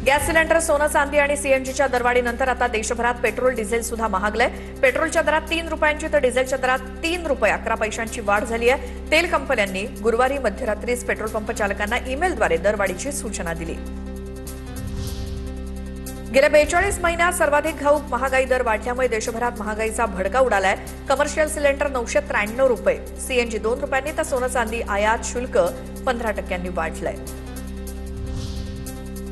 Gas cylinder, सोनं चांदी आणि सीएनजीच्या दरवाढीनंतर आता देशभरात पेट्रोल डिझेल सुद्धा महागलंय। पेट्रोलच्या दरात 3 रुपयांची तर डिझेलच्या दरात 3 रुपये 11 पैशांची वाढ झाली आहे। तेल कंपन्यांनी गुरुवारी मध्यरात्रीच पेट्रोल पंप चालकांना ईमेलद्वारे दरवाढीची सूचना दिली। गेल्या 42 महिन्यात सर्वाधिक घाऊक महागाई दर वाढल्यामुळे देशभरात महागाईचा भडका उडालाय। कमर्शियल सिलेंडर 993 रुपये, सीएनजी 2 रुपयांनी तर सोनं चांदी आयात शुल्क 15% वाढलंय।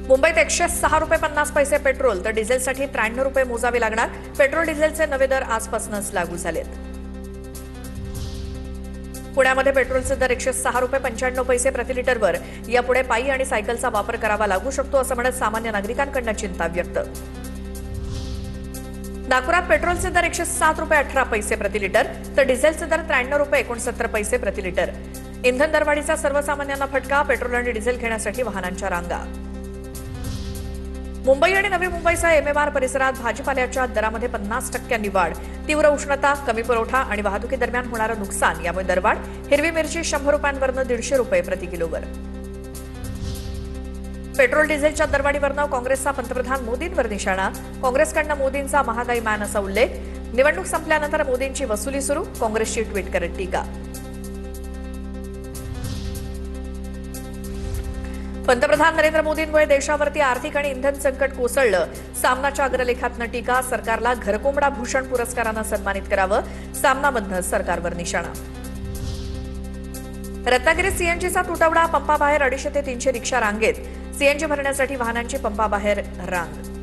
मुंबईत 106 रुपये 50 पैसे पेट्रोल तर डिझेलसाठी 93 रुपये मोजावे लागणार। पेट्रोल डिझेलचे नवे दर आजपासूनच लागू झालेत। पुण्यामध्ये पेट्रोलचे दर 106 रुपये 95 पैसे प्रति लिटरवर यापुढे पायी आणि सायकलचा वापर करावा लागू शकतो असं म्हणत सामान्य नागरिकांकडून चिंता व्यक्त। नागपुरात पेट्रोलचे दर 107 रुपये 18 पैसे प्रति लिटर तर डिझेलचे दर 93 रुपये 69 पैसे प्रति लिटर। इंधन दरवाढीचा सर्वसामान्यांना फटका, पेट्रोल आणि डिझेल घेण्यासाठी वाहनांच्या रांगा। मुंबई आणि नवी मुंबईसह एमएमआर परिसरात भाजीपाल्याच्या दरामध्ये 50% वाढ। तीव्र उष्णता, कमी पुरवठा आणि वाहतुकी दरम्यान होणारं नुकसान यामुळे दरवाढ। हिरवी मिरची 100 रुपयांवरून 150 रुपये प्रति किलोवर। पेट्रोल डिझेलच्या दरवाढीवरून काँग्रेसचा पंतप्रधान मोदींवर निशाणा। काँग्रेसकडनं मोदींचा महागाई मॅन असा उल्लेख। निवडणूक संपल्यानंतर मोदींची वसुली सुरू, काँग्रेसची ट्विट करत टीका। पंतप्रधान नरेंद्र मोदींमुळे देशावरती आर्थिक आणि इंधन संकट कोसळलं। सामनाच्या अग्रलेखातनं टीका, सरकारला घरकोंबडा भूषण पुरस्कारानं सन्मानित करावं, सामनामधनं सरकारवर निशाणा। रत्नागिरीत सीएनजीचा तुटवडा, पंपाबाहेर 250 ते 300 रिक्षा रांगेत। सीएनजी भरण्यासाठी वाहनांची पंपाबाहेर रांग।